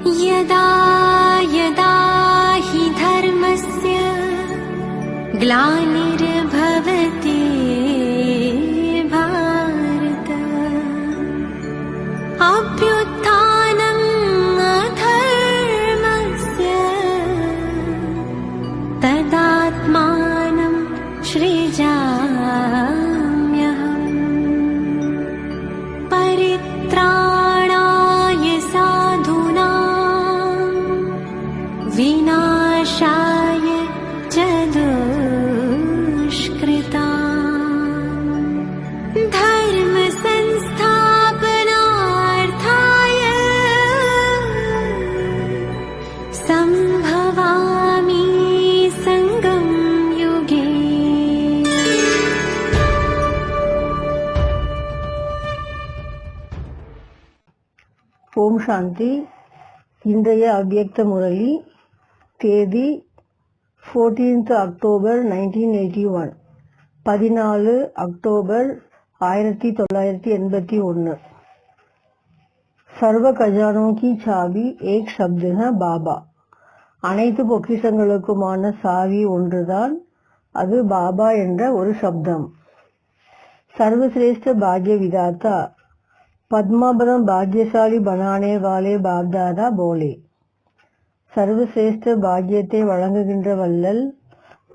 यदा यदा हि धर्मस्य ग्लानिर्भवति भारत अभ्युत्थानम् अधर्मस्य तदात्मानं सृजाम्यहम् परित्राणाय साधूनां विनाशाय च दुष्कृताम् धर्म संस्थापनार्थाय संभवामि संगम युगे। ஓம் சாந்தி. இன்றைய அவ்யக்த முரளி தேதி 14th October 1981, 14 அக்டோபர் 1981। சர்வ கஜானோ கி சாவி ஏக் சப்து ஹை பாபா. அனைத்து பொக்கிஷங்களுக்குமான சாவி ஒன்றுதான், அது பாபா என்ற ஒரு சப்தம்। सर्वश्रेष्ठ भाग्य विधाता पद्मापदम भाग्यशाली बनाने वाले बाप दादा बोले। सर्वश्रेष्ठ भाग्यத்தை வழங்குகின்ற வள்ளல்,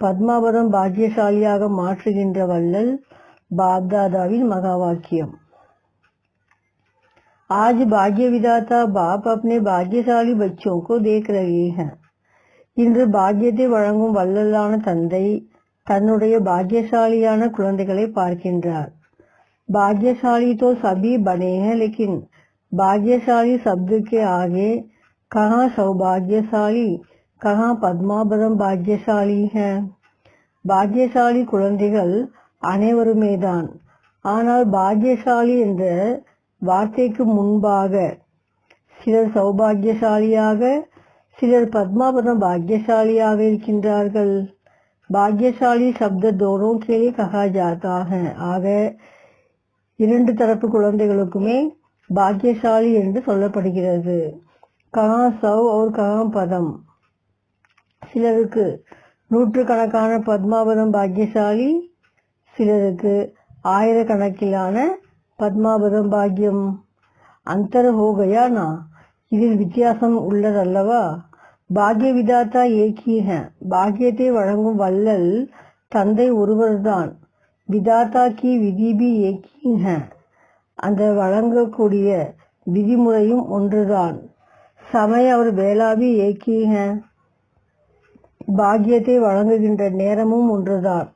பத்மாபதம் பாக்கியசாலியாக மாற்றுகின்ற வள்ளல் बाप दादाவின் மகா வாக்கியம்। आज भाग्य विधाता बाप अपने भाग्यशाली बच्चों को देख रहे हैं। இன்று பாக்கியத்தை வழங்கும் வள்ளலான தந்தை தன்னுடைய பாக்கியசாலியான குழந்தைகளை பார்க்கின்றார்। भाग्यशाली तो सभी बने हैं, लेकिन भाग्यशाली शब्द के आगे कहाँ सौभाग्यशाली, कहाँ पद्मापदम भाग्यशाली है। பாக்கியசாலி குழந்தைகள் அனைவருமேதான், ஆனால் பாக்கியசாலி என்ற வார்த்தைக்கு முன்பாக சிலர் சௌபாகியசாலியாக, சிலர் பத்மாபதம் பாக்கியசாலியாக இருக்கின்றார்கள்। भाग्यशाली शब्द दोनों के लिए कहा जाता है। ஆக இரண்டு தரப்பு குழந்தைகளுக்குமே பாக்கியசாலி என்று சொல்லப்படுகிறது। கஹா சௌ और கஹா பதம், சிலருக்கு நூற்றுக்கணக்கான பத்மாபதம் பாக்கியசாலி, சிலருக்கு ஆயிரக்கணக்கிலான பத்மாபதம் பாக்கியம்। அந்தர் हो गया ना, இதில் வித்தியாசம் உள்ளதல்லவா। பாக்ய விதாத்தா ஏகி है, பாக்கியத்தை வழங்கும் வள்ளல் தந்தை ஒருவர்தான்। விதாத்தா கி விதி பி ஏகி है, அந்த வழங்கக்கூடிய விதிமுறையும் ஒன்றுதான்। சமய और வேலா பி ஏகி है, பாக்கியத்தை வழங்குகின்ற நேரமும் ஒன்றுதான்।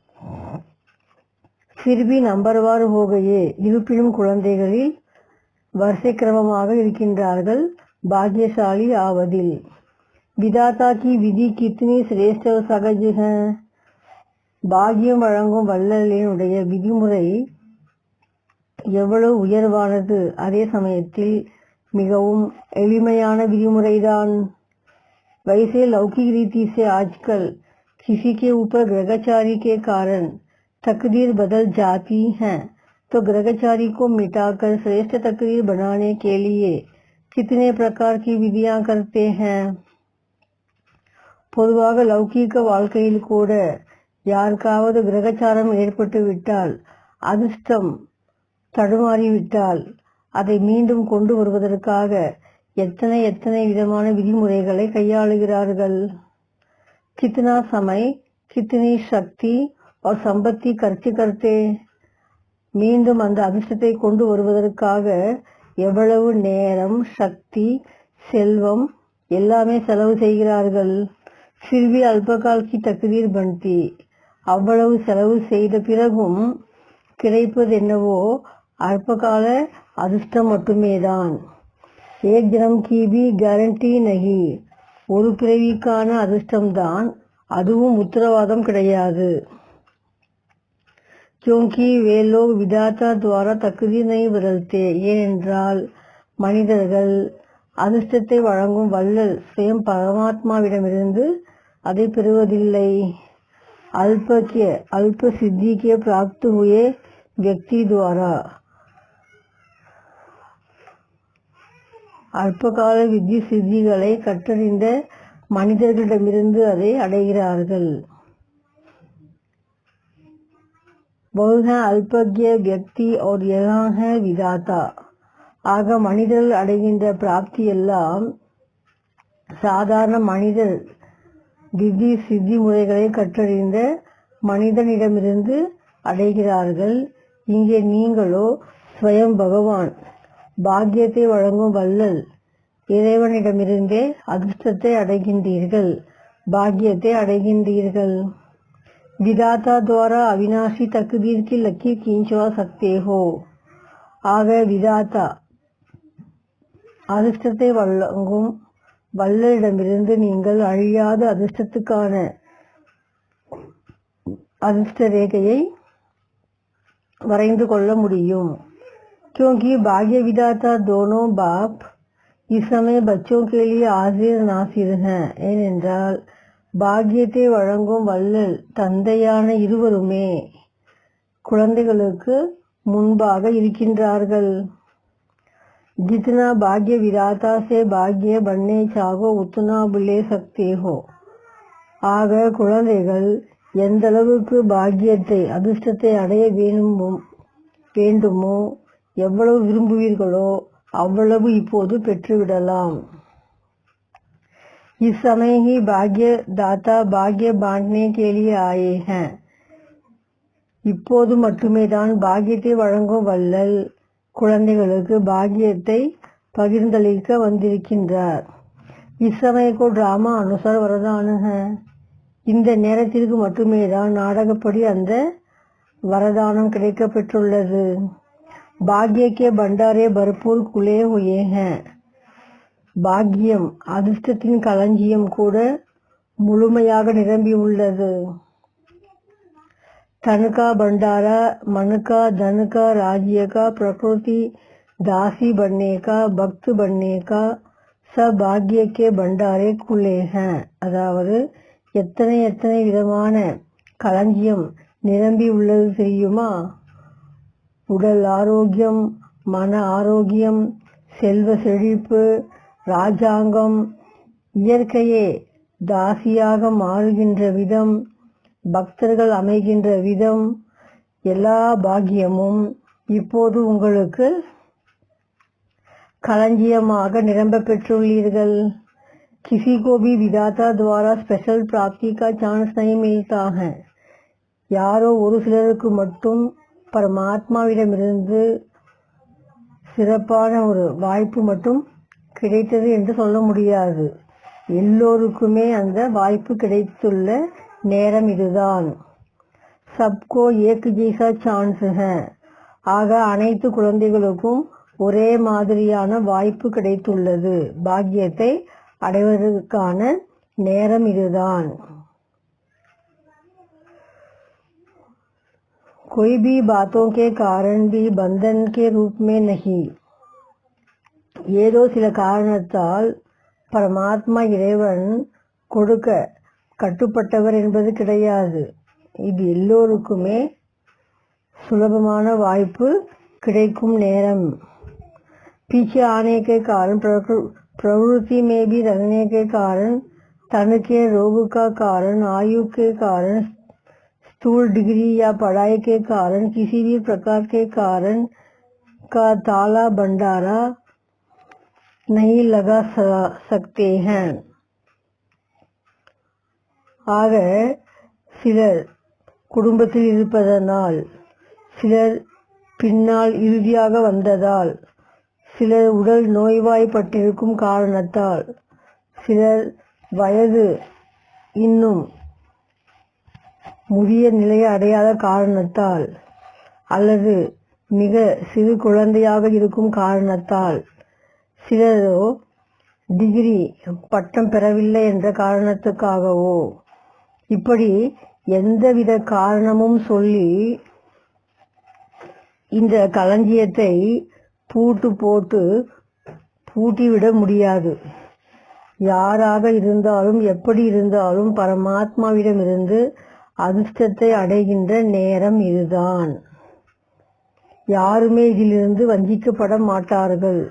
फिर भी नंबरवार हो गए, இருப்பினும் குழந்தைகளில் வரிசை கிரமமாக இருக்கின்றார்கள் பாக்கியசாலி ஆவதில்। विधाता की विधि कितनी श्रेष्ठ और सहज है, பாக்கியம் வழங்கும் வள்ளலினுடைய விதிமுறை எவ்வளவு உயர்வானது, அதே சமயத்தில் மிகவும் எளிமையான விதிமுறைதான்। वैसे लौकिक रीति से आजकल किसी के ऊपर ग्रहचारी के कारण तकदीर बदल जाती है, तो ग्रहचारी को मिटाकर श्रेष्ठ तकदीर बनाने के लिए कितने प्रकार की विधियां करते हैं। பொதுவாக லௌகீக வாழ்க்கையில் கூட யாருக்காவது கிரகச்சாரம் ஏற்பட்டு விட்டால், அதிர்ஷ்டம் தடுமாறிவிட்டால், அதை மீண்டும் கொண்டு வருவதற்காக எத்தனை எத்தனை விதமான விதிமுறைகளை கையாளுகிறார்கள்। कितना समय, कितनी शक्ति और संपत्ति खर्च करते, மீண்டும் அந்த அதிர்ஷ்டத்தை கொண்டு வருவதற்காக எவ்வளவு நேரம், சக்தி, செல்வம் எல்லாமே செலவு செய்கிறார்கள்। फिर भी अल्पकाल की तकदीर बनती, அவ்வளவு செலவு செய்த பிறகும் கிடைப்பது என்னவோ அல்பகால அதிர்ஷ்டம் மட்டுமேதான்। एक जन्म की भी गारंटी नहीं, ஒரு பிறவிக்கான அதிர்ஷ்டம்தான், அதுவும் உத்தரவாதம் கிடையாது। क्योंकि वे लोग विधाता द्वारा तकदीर नहीं बदलते, ஏனென்றால் மனிதர்கள் அதிர்ஷ்டத்தை வழங்கும் வள்ளல் ஸ்வயம் பரமாத்மாவிடமிருந்து அதை பெறுவதில்லை। अल्प सिद्धि के प्राप्त हुए व्यक्ति द्वारा அல்பகால வித்தி சித்திகளை கற்றறிந்த மனிதர்களிடமிருந்து அதை அடைகிறார்கள். बहु है अल्पज्ञ व्यक्ति और यहाँ है विधाता. ஆக மனிதர்கள் அடைகின்ற பிராப்தி எல்லாம் சாதாரண மனிதர் திவ்ய சித்தி முறைகளை கற்றறிந்த மனிதனிடமிருந்து அடைகிறார்கள். இங்கே நீங்களோ ஸ்வயம் பகவான் பாக்கியத்தை வழங்கும் வள்ளல் இறைவனிடமிருந்தே அதிர்ஷ்டத்தை அடைகின்றீர்கள், பாக்கியத்தை அடைகின்றீர்கள். विधाता द्वारा अविनाशी तकदीर की लकीर खींचवा सकते हो. ஆக விதாத்தா அதிர்ஷ்டத்தை வழங்கும் வள்ளலிடமிருந்து நீங்கள் அழியாத அதிர்ஷ்டத்துக்கான அதிர்ஷ்ட ரேகையை வரைந்து கொள்ள முடியும். क्योंकि भाग्य विधाता दोनों बाप इस समय बच्चों के लिए हाजिर नासिर हैं. ஏனென்றால் பாக்கியத்தை வழங்கும் வள்ளல் தந்தையான இருவருமே குழந்தைகளுக்கு முன்பாக இருக்கின்றார்கள். जितना भाग्य विधाता से भाग्य बनने चाहो उतना बुले सकते हो. ஆக குழந்தைகள் எந்த அளவுக்கு பாக்கியத்தை அதிர்ஷ்டத்தை அடைய வேண்டுமோ எவ்வளவு விரும்புவீர்களோ அவ்வளவு இப்போது பெற்றுவிடலாம். इस समय ही भाग्य दाता भाग्य बांटने के लिए आए हैं. இப்போது மட்டுமே தான் பாக்கியத்தை வழங்கும் வள்ளல் குழந்தைகளுக்கு பாக்கியத்தை பகிர்ந்தளிக்க வந்திருக்கின்றார். इस समय को ड्रामा अनुसार वरदान है. இந்த நேரத்திற்கு மட்டுமே தான் நாடகப்படி அந்த வரதானம் கிடைக்க பெற்றுள்ளது. भाग्य के भंडारे भरपूर खुले हुए हैं. பாக்கியம் அதிர்ஷ்டத்தின் களஞ்சியம் கூட முழுமையாக நிரம்பி உள்ளது. தனுகா भंडारा मन का धन का राज्य का प्रकृति दासी बनने का भक्त बनने का सब भाग्य के भंडारे खुले हैं. அதாவது எத்தனை எத்தனை விதமான களஞ்சியம் நிரம்பி உள்ளது தெரியுமா? உடல் ஆரோக்கியம், மன ஆரோக்கியம், செல்வ செழிப்பு, ராஜாங்கம், இயற்கையே தாசியாக மாறுகின்ற விதம், பக்தர்கள் அமைகின்ற விதம், எல்லா பாக்கியமும் இப்போது உங்களுக்கு களஞ்சியமாக நிரம்ப பெற்றுள்ளீர்கள். किसी को भी विधाता द्वारा स्पेशल प्राप्ति का चांस नहीं मिलता है. யாரோ ஒரு சிலருக்கு மட்டும் பரமாத்மாவிடமிருந்து சிறப்பான ஒரு வாய்ப்பு மட்டும் கிடைத்தது என்று சொல்ல முடியாது. எல்லோருக்குமே அந்த வாய்ப்பு கிடைத்துள்ள நேரம் இதுதான். சப்கோ ஏக் ஜைசா சான்ஸ் है. ஆக அனைத்து குழந்தைகளுக்கும் ஒரே மாதிரியான வாய்ப்பு கிடைத்துள்ளது. பாக்கியத்தை அடைவதற்கான நேரம் இதுதான். कोई भी बातों के कारण भी बंधन के रूप में नहीं. ஏதோ சில காரணத்தால் பரமாத்மா இறைவன் கொடுக்க கட்டுப்பட்டவர் என்பது கிடையாது. இது எல்லோருக்குமே சுலபமான வாய்ப்பு கிடைக்கும் நேரம். पीछे आने के कारण प्रवृत्ति में भी रहने के कारण, तन के रोग का कारण, आयु के कारण, स्थूल डिग्री या पढ़ाई के कारण, किसी भी प्रकार के कारण का ताला भंडारा नहीं लगा सकते हैं. ஆக சிலர் குடும்பத்தில் இருப்பதனால், சிலர் பின்னால் இறுதியாக வந்ததால், சிலர் உடல் நோய்வாய்ப்பட்டிருக்கும் காரணத்தால், சிலர் வயது இன்னும் முதிய நிலையை அடையாத காரணத்தால், அல்லது மிக சிறு குழந்தையாக இருக்கும் காரணத்தால், சிலரோ டிகிரி பட்டம் பெறவில்லை என்ற காரணத்துக்காகவோ, இப்படி எந்தவித காரணமும் சொல்லி இந்த களஞ்சியத்தை பூட்டிவிட முடியாது. யாராக இருந்தாலும் எப்படி இருந்தாலும் பரமாத்மாவிடமிருந்து அதிர்ஷ்டத்தை அடைகின்ற நேரம் இதுதான். யாருமே இதிலிருந்து வஞ்சிக்கப்பட மாட்டார்கள்.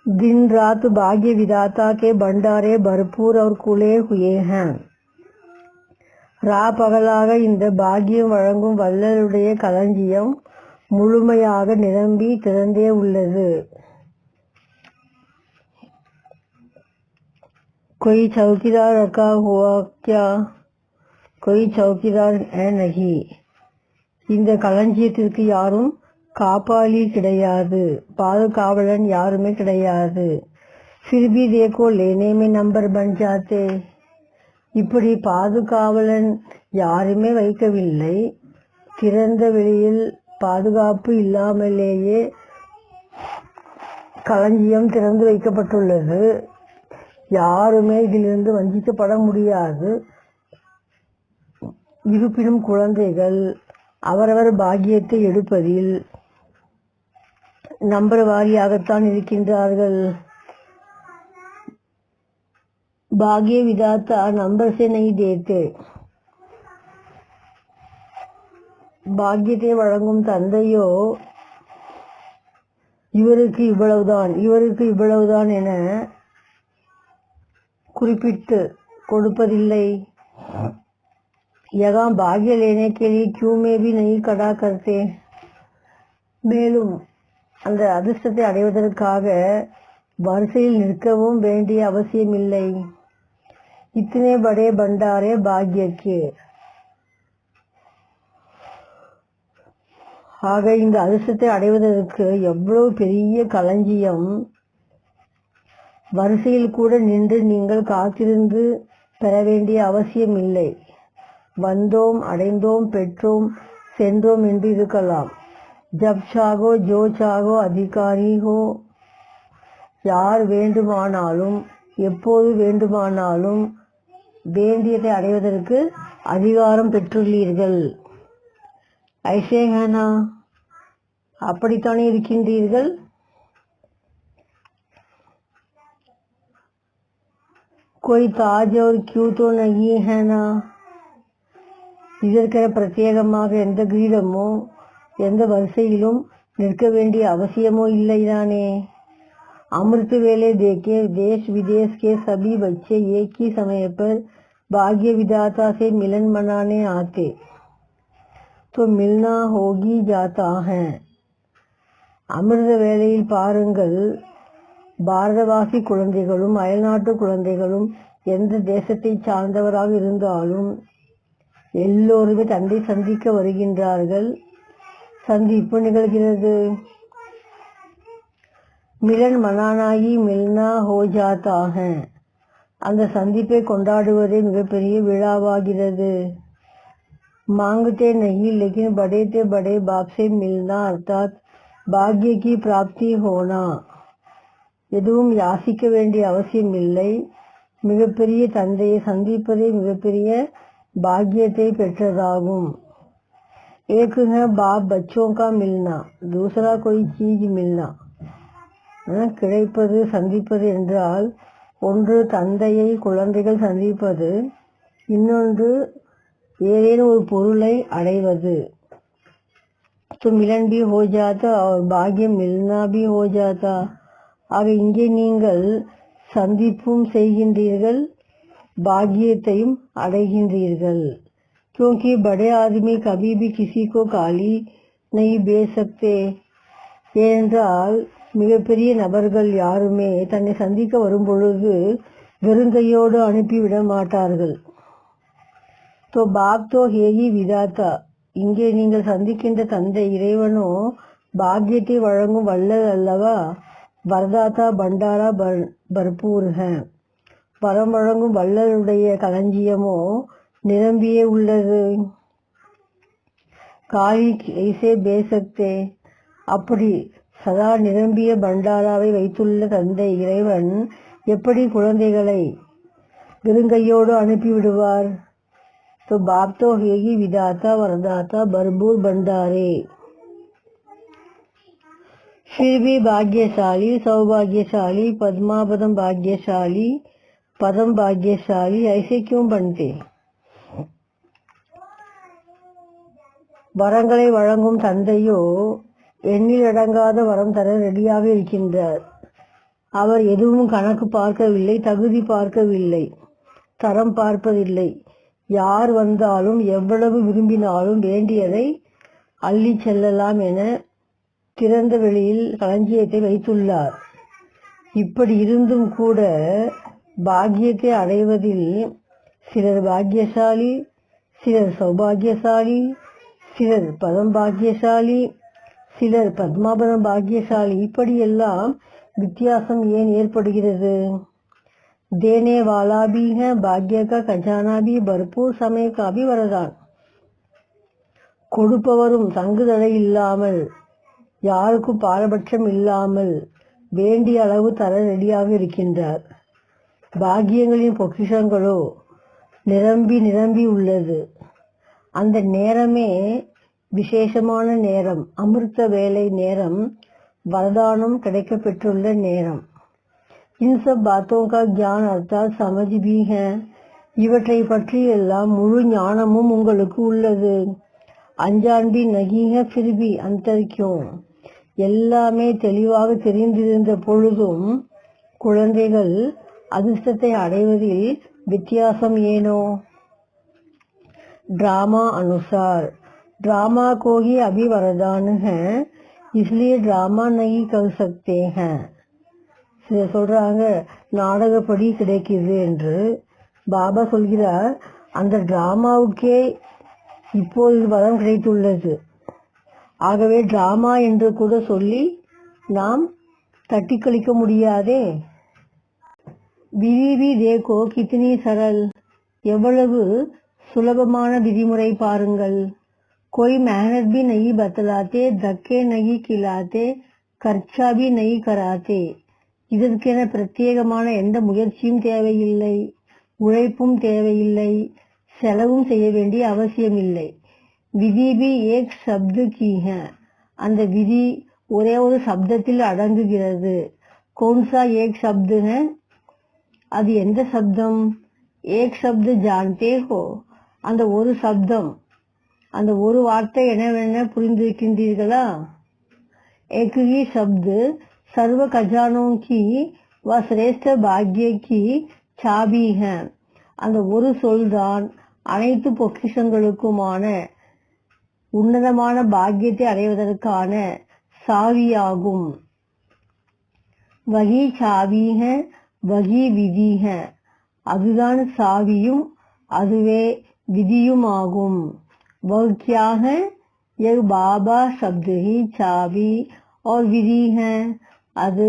दिन रात भाग्य विधाता के भंडारे भरपूर और खुले हुए हैं. ரா பகலாக இந்த பாக்கியம் வழங்கும் வள்ளலுடைய களஞ்சியம் முழுமையாக நிரம்பி திறந்தே உள்ளது. कोई चौकीदार रखा हुआ क्या? कोई चौकीदार है नहीं. இந்த களஞ்சியத்திற்கு யாரும் காப்பாளி கிடையாது, பாதுகாவலன் யாருமே கிடையாது. फिर भी देखो लेने में नंबर बन जाते. இப்படி பாதுகாவலன் யாருமே வைக்கவில்லை. திறந்த வெளியில் பாதுகாப்பு இல்லாமலேயே களஞ்சியம் திறந்து வைக்கப்பட்டுள்ளது. யாருமே இதிலிருந்து வஞ்சிக்கப்பட முடியாது. இருப்பினும் குழந்தைகள் அவரவர் பாக்கியத்தை எடுப்பதில் நம்பர் வாரியாகத்தான் இருக்கின்றார்கள். भाग्य विधाता नंबर से नहीं देते. பாக்கியத்தை வழங்கும் தந்தையோ இவருக்கு இவ்வளவுதான் என குறிப்பிட்டு கொடுப்பதில்லை. यहाँ भाग्य लेने के लिए क्यों में भी नहीं खड़ा करते. மேலும் அந்த அதிர்ஷ்டத்தை அடைவதற்காக வரிசையில் நிற்கவும் வேண்டிய அவசியமில்லை. इतने बड़े भंडारे भाग्य के. ஆக இந்த அதிர்ஷ்டத்தை அடைவதற்கு எவ்வளவு பெரிய களஞ்சியம். வரிசையில் கூட நின்று நீங்கள் காத்திருந்து பெற வேண்டிய அவசியம் இல்லை. வந்தோம், அடைந்தோம், பெற்றோம், சென்றோம் என்று இருக்கலாம். ஜப் சாகோ ஜோ சாகோ அதிகாரி ஹோ. யார் வேண்டுமானாலும் எப்போது வேண்டுமானாலும் வேண்டியதை அடைவதற்கு அதிகாரம் பெற்றுள்ளீர்கள். ஐசேகனா, அப்படித்தானே இருக்கின்றீர்கள். कोई ताज और क्यों तो नहीं है ना. இதற்கென பிரத்யேகமாக எந்த கிரீடமோ எந்த வரிசையிலும் நிற்க வேண்டிய அவசியமோ இல்லைதானே. अमृत वेले देखे देश विदेश के सभी बच्चे एक ही समय पर भाग्य विधाता से मिलन मनाने आते तो मिलना हो ही जाता है. அமிர்த வேளையில் பாருங்கள், பாரதவாசி குழந்தைகளும் அயல்நாட்டு குழந்தைகளும் எந்த தேசத்தை சார்ந்தவராக இருந்தாலும் எல்லோருமே தந்தை சந்திக்க வருகின்றார்கள். சந்திப்பு நிகழ்கிறது. मिलन मनाना ही मिलना हो जाता है. அந்த சந்திப்பை கொண்டாடுவதே மிகப்பெரிய விழாவாகிறது. मांगते नहीं लेकिन बड़े से बड़े बाप से मिलना अर्थात भाग्य की प्राप्ति होना. எதுவும் யாசிக்க வேண்டிய அவசியம் இல்லை. மிகப்பெரிய தந்தையை சந்திப்பதே மிகப்பெரிய பாக்கியத்தை பெற்றதாகும். एक है बाप बच्चों का मिलना, दूसरा कोई चीज मिलना. கிடைப்பது சந்திப்பது என்றால் ஒன்று தந்தையை குழந்தைகள் சந்திப்பது, இன்னொன்று ஏதேனும் ஒரு பொருளை அடைவது. तो मिलन भी हो जाता और भाग्य मिलना भी हो जाता. ஆக இங்கே நீங்கள் சந்திப்பும் செய்கின்றீர்கள், பாக்கியத்தையும் அடைகின்றீர்கள். क्योंकि बड़े आदमी कभी भी किसी को खाली नहीं भेज सकते. ஏனென்றால் மிகப்பெரிய நபர்கள் யாருமே தன்னை சந்திக்க வரும் பொழுது வெறுங்கையோடு அனுப்பிவிட மாட்டார்கள். तो बाप तो है ही विधाता. இங்கே நீங்கள் சந்திக்கின்ற தந்தை இறைவனோ பாக்கியத்தை வழங்கும் வல்லல் அல்லவா. வரதாத்தா பண்டாரா பர்பூர் है. வரம் வழங்கும் வல்லலுடைய களஞ்சியமோ நிரம்பியே உள்ளது. காலி ஐசே பேசக்தே. அப்படி சதா நிரம்பிய பண்டாராவை வைத்துள்ள தந்தை இறைவன் எப்படி குழந்தைகளை வெறுங்கையோடு அனுப்பிவிடுவார். तो बाप तो है ही विधाता वरदाता भरपूर भंडारे. फिर भी भाग्यशाली, सौभाग्यशाली, पद्मापदम भाग्यशाली, पदम भाग्यशाली ऐसे क्यों बनते. வரங்களை வழங்கும் தந்தையோ எண்ணில் அடங்காத வரம் தர ரெடியாக இருக்கின்றார். அவர் எதுவும் கணக்கு பார்க்கவில்லை, தகுதி பார்க்கவில்லை, தரம் பார்ப்பதில்லை. யார் வந்தாலும் எவ்வளவு விரும்பினாலும் வேண்டியதை அள்ளி செல்லலாம் என திறந்த வெளியில் களஞ்சியத்தை வைத்துள்ளார். இப்படி இருந்தும் கூட பாக்கியத்தை அடைவதில் சிலர் பாக்கியசாலி, சிலர் சௌபாகியசாலி, சிலர் பதம் பாக்கியசாலி, சிலர் பத்மாபதம் பாக்கியசாலி. இப்படியெல்லாம் வித்தியாசம் ஏன் ஏற்படுகிறது? देने वाला भी है, भाग्य का खजाना भी भरपूर समय का भी वरदान. கொடுப்பவரும் தங்குதடை இல்லாமல், யாருக்கும் பாரபட்சம் இல்லாமல் வேண்டிய அளவு தர ரெடியாக இருக்கின்றார். பாக்கியங்களின் பொக்கிஷங்களோ நிரம்பி நிரம்பி உள்ளது. அந்த நேரமே விசேஷமான நேரம், அமிர்த வேலை நேரம், வரதானம் கிடைக்க பெற்றுள்ள நேரம். इन सब बातों का ज्ञान अर्थात समझ भी है. இவற்றை பற்றி எல்லாம் முழு ஞானமும் உங்களுக்கு உள்ளது. அஞ்சான் भी नहीं है फिर भी अंतर क्यों? எல்லாமே தெளிவாக தெரிந்திருந்த பொழுதும் குழந்தைகள் அதிர்ஷ்டத்தை அடைவதில் வித்தியாசம் ஏனோ? ड्रामा अनुसार ड्रामा को ही अभी वरदान है, इसलिए ड्रामा नहीं कर सकते हैं. சொல்றாங்க நாடகப்படி கிடைக்குது என்று. பாபா சொல்கிறார், அந்த டிராமாவுக்கே இப்போது வரம் கிடைத்துள்ளது. ஆகவே டிராமா என்று கூட சொல்லி நாம் தட்டி கழிக்க முடியாதே. விதி தேக்கோ கித்னி சரல், எவ்வளவு சுலபமான விதிமுறை பாருங்கள். कोई मेहनत भी नहीं बतलाते, धक्के नहीं खिलाते, खर्चा भी नहीं कराते. இதற்கென பிரத்யேகமான எந்த முயற்சியும் தேவையில்லை, உழைப்பும் தேவையில்லை, செலவும் செய்ய வேண்டிய அவசியமில்லை. விதி भी एक शब्द की है, அந்த விதி ஒரே ஒரு சப்தத்தில் அடங்குகிறது. कौन सा एक शब्द है? அது எந்த சப்தம்? एक शब्द जानते हो, அந்த ஒரு சப்தம், அந்த ஒரு வார்த்தை என்னவென்ன புரிந்திருக்கின்றீர்களா? एक ही शब्द सर्व खजानों की व श्रेष्ठ भाग्य की चाबी है. அந்த ஒரு சொல்தான் அனைத்து பொக்கிஷங்களுக்குமான உன்னதமான பாக்கியத்தை அடைவதற்கான சாவியாகும். வகி சாவி है, வகி விதி है, அதுதான் சாவியும் அதுவே விதியும் ஆகும். वह क्या है? यह बाबा शब्द ही चाबी और विधि है. அது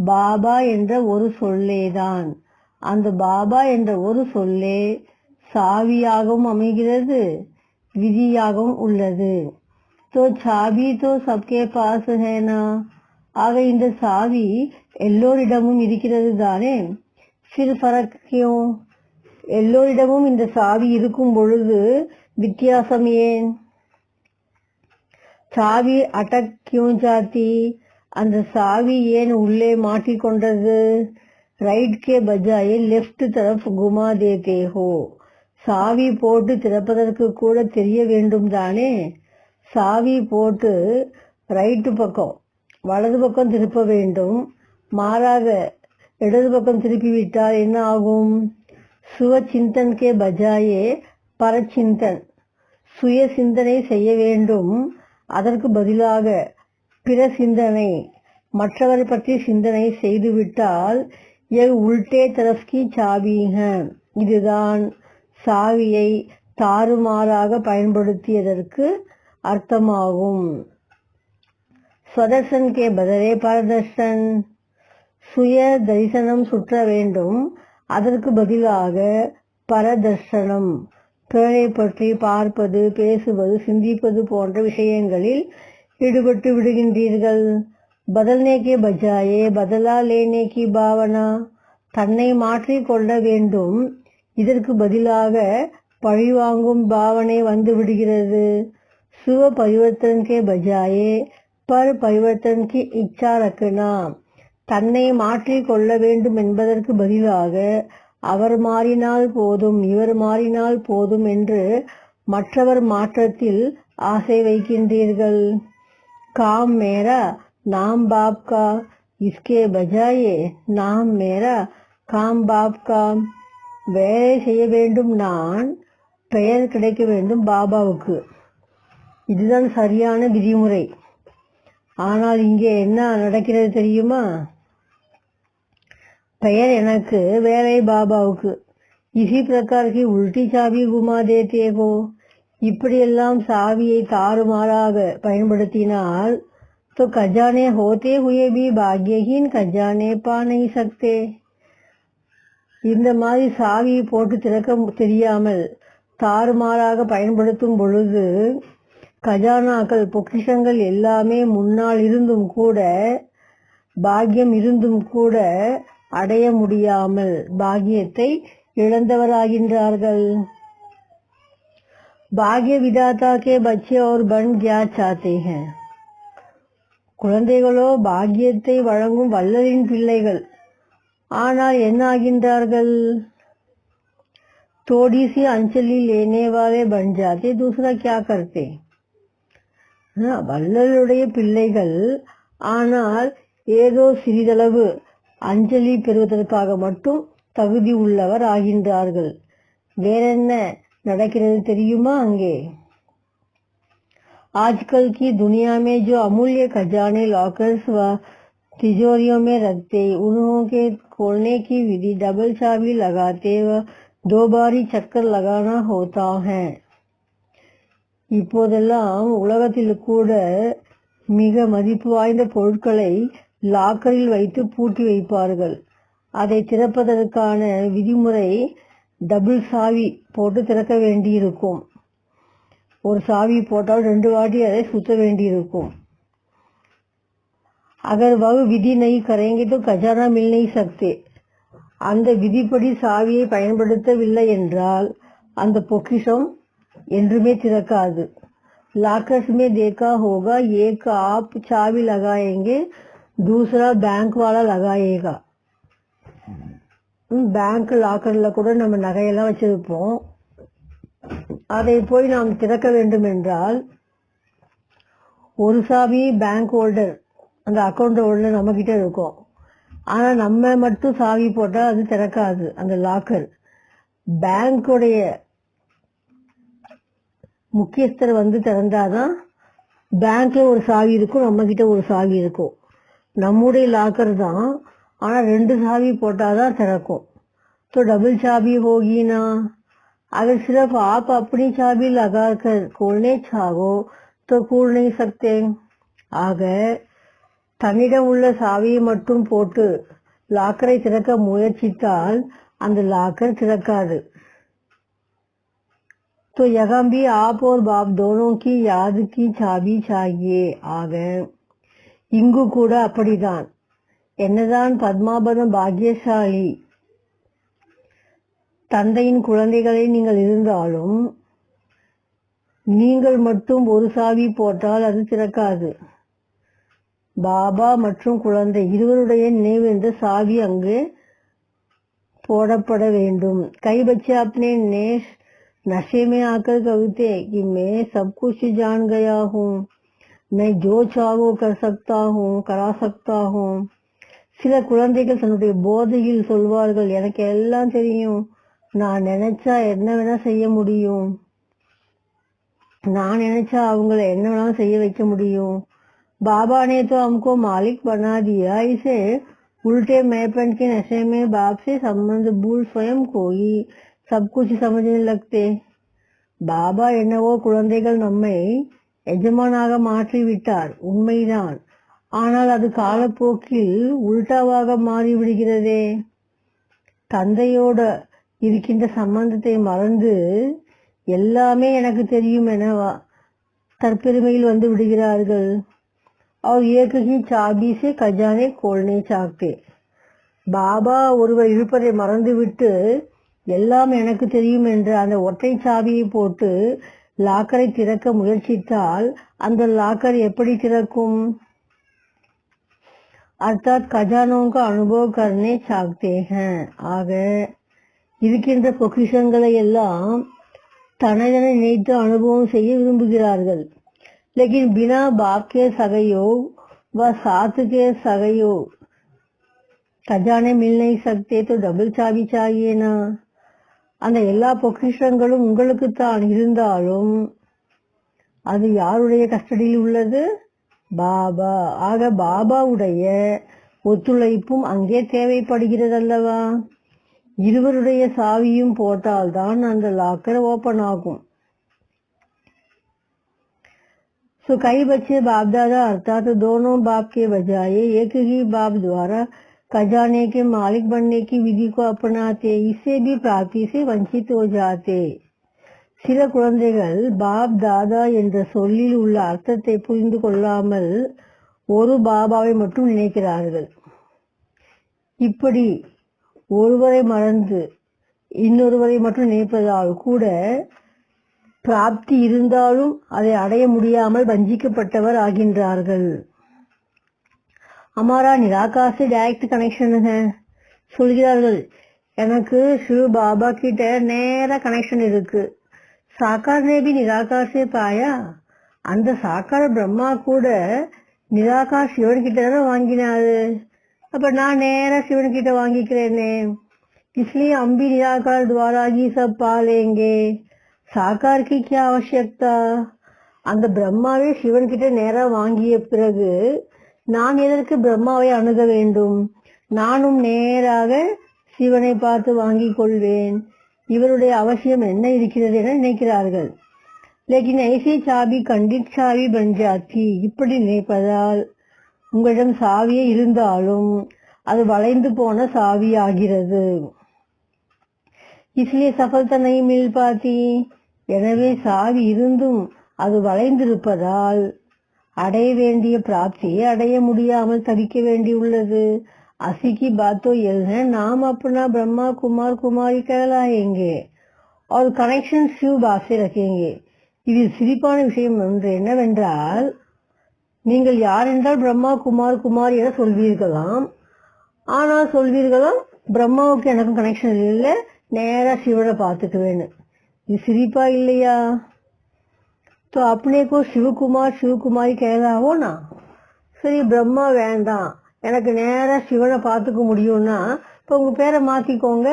பாபா என்ற ஒரு சொல்லேதான். அந்த பாபா என்ற ஒரு சொல்லே சாவியாகவும் அமைகிறது, விதியாகவும் உள்ளது. तो चाबी तो सबके पास है ना? ஆக இந்த சாவி எல்லோரிடமும் இருக்கிறது தானே. फिर फर्क क्यों? எல்லோரிடமும் இந்த சாவி இருக்கும் பொழுது வித்தியாசம் ஏன்? சாவி அட்டக் क्यों जाती? அந்த சாவி ஏன் உள்ளே மாட்டிக்கொண்டது? ரைட் கே பஜாயே லெஃப்ட் தரப் குமா தேதே ஹோ. சாவி போட்டு திறப்பதற்கு கூட தெரிய வேண்டும் தானே. சாவி போட்டு ரைட்டு பக்கம் வலது பக்கம் திருப்ப வேண்டும், மாறாக இடது பக்கம் திருப்பிவிட்டால் என்ன ஆகும்? சுவ சிந்தன் கே பஜாயே பரச்சிந்தன், சுய சிந்தனை செய்ய வேண்டும், அதற்கு பதிலாக பிற சிந்தனை, மற்றவரை பற்றி சிந்தனை செய்துவிட்டால் ये उल्टे तरफ की चाबी है. இதுதான் சாவியை தாறுமாறாக பயன்படுத்தியதற்கு அர்த்தமாகும். ஸ்வதர்சன் கே பதலே பரதர்ஷன், சுய தரிசனம் சுற்ற வேண்டும், அதற்கு பதிலாக பரதர்ஷனம், பிறரை பற்றி பார்ப்பது, பேசுவது, சிந்திப்பது போன்ற விஷயங்களில் ஈடுபட்டு விடுகின்றீர்கள். बदलने के बजाय बदला लेने की भावना, தன்னை மாற்றிக் கொள்ள வேண்டும், இதற்கு பதிலாக பழிவாங்கும் பாவனை வந்து விடுகிறது. சுவ பரிவர்த்தன் கே பஜாயே பர் பரிவர்த்தன் கி இச்சா ரக்கனா, தன்னை மாற்றிக் கொள்ள வேண்டும் என்பதற்கு பதிலாக அவர் மாறினால் போதும், இவர் மாறினால் போதும் என்று மற்றவர் மாற்றத்தில் ஆசை வைக்கின்றீர்கள். काम मेरा नाम बाप का, इसके बजाय நாம் मेरा काम बाप का வேலை செய்ய வேண்டும், நான் பெயர் கிடைக்க வேண்டும் பாபாவுக்கு. இதுதான் சரியான விதிமுறை. ஆனால் இங்கே என்ன நடக்கிறது தெரியுமா? பெயர் எனக்கு, வேலை பாபாவுக்கு. इसी प्रकार की उल्टी चाबी घुमा देते हो. இப்படியெல்லாம் சாவியை தாறுமாறாக பயன்படுத்தினால் तो खजाने होते हुए भी भाग्यहीन खजाने पा नहीं सकते. இந்த மாதிரி சாவி போட்டு திறக்க தெரியாமல் தாறுமாறாக பயன்படுத்தும் பொழுது கஜானாக்கள், பொக்கிஷங்கள் எல்லாமே முன்னால் இருந்தும் கூட, பாக்கியம் இருந்தும் கூட அடைய முடியாமல் பாக்கியத்தை இழந்தவராகின்றார்கள். भाग्य विधाता के बच्चे और बन क्या चाहते हैं. குழந்தைகளோ பாக்கியத்தை வழங்கும் வல்லலின் பிள்ளைகள். ஆனால் என்ன ஆகின்றார்கள்? थोड़ी सी अंचली लेने वाले बन जाते, दूसरा क्या करते. வல்லலுடைய பிள்ளைகள், ஆனால் ஏதோ சிறிதளவு அஞ்சலி பெறுவதற்காக மட்டும் தகுதி உள்ளவர் ஆகின்றார்கள். வேறென்ன நடக்கிறது தெரியுமா? அங்கே आजकल की दुनिया में जो अमूल्य खजाने लॉकर्स व तिजोरियों में रखते, उन्हों के खोलने की विधि डबल चाबी लगाते व 2 बारी चक्कर लगाना होता है. இப்போதெல்லாம் உலகத்தில் கூட மிக மதிப்பு வாய்ந்த பொருட்களை லாக்கரில் வைத்து பூட்டி வைப்பார்கள். அதை திறப்பதற்கான விதிமுறை டபுள் சாவி போட்டு திறக்க வேண்டியிருக்கும். ஒரு சாவி போட்டால் 2 வாட்டி அதை சுத்த வேண்டியிருக்கும். अगर वह विधि नहीं करेंगे तो खजाना मिल नहीं सकते. அந்த விதிப்படி சாவியை பயன்படுத்தவில்லை என்றால் அந்த பொக்கிஷம் என்றுமே திறக்காது. लॉकर्स में देखा होगा, एक आप चाबी लगाएंगे, दूसरा बैंक वाला लगाएगा. பேங்க் லாக்கர்ல கூட நம்ம நகையெல்லாம் வச்சிருப்போம். அதை போய் நாம் திறக்க வேண்டும் என்றால் ஒரு சாவி பேங்க் ஹோல்டர், அந்த அக்கௌண்ட் ஹோல்டர் நம்ம கிட்ட இருக்கும். ஆனா நம்ம மட்டும் சாவி போட்டா அது திறக்காது அந்த லாக்கர். பேங்குடைய முக்கியஸ்தர் வந்து திறந்தாதான் பேங்க்ல ஒரு சாவி இருக்கும், நம்ம கிட்ட ஒரு சாவி இருக்கும். நம்முடைய லாக்கர் தான், ஆனா 2 சாவி போட்டாதான் திறக்கும். तो डबल चाबी होगी ना. अगर सिर्फ आप अपनी चाबी लगाकर खोलने चाहो तो खोल नहीं सकते. ஆக தன்னிடம் உள்ள சாவியை மட்டும் போட்டு லாக்கரை திறக்க முயற்சித்தால் அந்த லாக்கர் திறக்காது. तो यहाँ भी आप और बाप दोनों की याद की चाबी चाहिए. ஆக இங்கு கூட அப்படிதான். என்னதான் பத்மாபதம் பாக்கியசாலி தந்தையின் குழந்தைகளை நீங்கள் இருந்தாலும் நீங்கள் மட்டும் ஒரு சாவி போட்டால் அது திறக்காது. பாபா மற்றும் குழந்தை இருவருடைய நினைவு என்ற சாவி அங்கு போடப்பட வேண்டும். கை बच्चे अपने नशे में आकर कहते कि मैं सब कुछ जान गया हूँ, मैं जो चाहो कर सकता हूँ, करा सकता हूँ. சில குழந்தைகள் தன்னுடைய போதையில் சொல்வார்கள், எனக்கு எல்லாம் தெரியும், நான் நினைச்சா என்ன வேணா செய்ய முடியும், நான் நினைச்சா அவங்கள என்ன வேணாலும் செய்ய வைக்க முடியும். बाबा ने तो हमको मालिक बना दिया. इसे उल्टे मैपन के नशे में बाप से संबंध भूल स्वयं को ही सब कुछ समझने लगते. பாபா என்னவோ குழந்தைகள் நம்மை எஜமானாக மாற்றி விட்டார், உண்மைதான். ஆனால் அது காலப்போக்கில் உல்டாவாக மாறிவிடுகிறதே. தந்தையோட இருக்கின்ற சம்பந்தத்தை மறந்து எல்லாமே எனக்கு தெரியும் என தற்பெருமையில் வந்து விடுகிறார்கள். और एक ही चाबी से खजाने खोलने चाहते. பாபா ஒருவர் இருப்பதை மறந்துவிட்டு எல்லாம் எனக்கு தெரியும் என்ற அந்த ஒற்றை சாவியை போட்டு லாக்கரை திறக்க முயற்சித்தால் அந்த லாக்கர் எப்படி திறக்கும்? अर्थात खजानों का अनुभव करने चाहते हैं. ஆக இருக்கின்ற பொக்கிஷங்களை எல்லாம் தனதென நினைத்து அனுபவம் செய்ய விரும்புகிறார்கள். लेकिन बिना बाप के सहयोग व साथ के सहयोग खजाने मिल नहीं सकते तो डबल चाबी चाहिए ना. அந்த எல்லா பொக்கிஷங்களும் உங்களுக்குத்தான் இருந்தாலும் அது யாருடைய கஸ்டடியில் உள்ளது? பாபா. ஆக பாபாவுடைய ஒத்துழைப்பும் அங்கே தேவைப்படுகிறது அல்லவா? இருவருடைய சாவியும் போட்டால்தான் அந்த லாக்கர் ஓபன் ஆகும். सो कई बच्चे बाप दादा अर्थात दोनों बाप के बजाय एक ही बाप द्वारा खजाने के मालिक बनने की विधि को अपनाते, इससे भी प्राप्ति से वंचित हो जाते. சில குழந்தைகள் பாப் தாதா என்ற சொல்லில் உள்ள அர்த்தத்தை புரிந்து கொள்ளாமல் ஒரு பாபாவை மட்டும் நினைக்கிறார்கள். இப்படி ஒருவரை மறந்து இன்னொருவரை மட்டும் நினைப்பதால் கூட பிராப்தி இருந்தாலும் அதை அடைய முடியாமல் வஞ்சிக்கப்பட்டவர் ஆகின்றார்கள். हमारा निराकार से डायरेक्ट कनेक्शन है சொல்கிறார்கள். எனக்கு சிவ பாபா கிட்ட நேர கனெக்ஷன் இருக்கு. साकार ने भी निराकार से पाया. அந்த சாக்கார பிரம்மா கூட நிராகார் சிவன் கிட்ட தானே வாங்கினாரு. அப்ப நான் நேர சிவன் கிட்ட வாங்கிக்கிறேனே. इसलिए हम भी निराकार द्वारा ही सब पा लेंगे. साकार की क्या आवश्यकता? அந்த பிரம்மாவை சிவன் கிட்ட நேரா வாங்கிய பிறகு நான் எதற்கு பிரம்மாவை அணுக வேண்டும்? நானும் நேராக சிவனை பார்த்து வாங்கிக் கொள்வேன். இவருடைய அவசியம் என்ன இருக்கிறது என நினைக்கிறார்கள். लेकिन ऐसी चाबी खंडित चाबी बन जाती. இப்படி நினைப்பதால் உங்களிடம் சாவியே இருந்தாலும் அது வளைந்து போன சாவி ஆகிறது. इसलिए सफलता नहीं मिल पाती. எனவே சாவி இருந்தும் அது வளைந்திருப்பதால் அடைய வேண்டிய பிராப்தியை அடைய முடியாமல் தவிக்க வேண்டியுள்ளது. असी की बात तो यह है, नाम अपना ब्रह्मा कुमार कुमारी कहलाएंगे और कनेक्शन शिव बाप से रखेंगे. இதில் சிரிப்பான விஷயம் ஒன்று என்னவென்றால், நீங்கள் யார் என்றால் பிரம்மா குமார் குமார் என சொல்வீர்களாம். ஆனால் சொல்வீர்களாம் பிரம்மாவுக்கு எனக்கும் கனெக்ஷன் இல்லை, நேரா சிவனை பார்த்துக்குவேன்னு. இது சிரிப்பா இல்லையா? तो अपने को शिवकुमार शिवकुमारी कहलावो ना. சரி, பிரம்மா வேண்டாம், எனக்கு நேரா சிவனை பார்த்துக்க முடியும்னா இப்போ உங்க பேரை மாத்திக்கோங்க.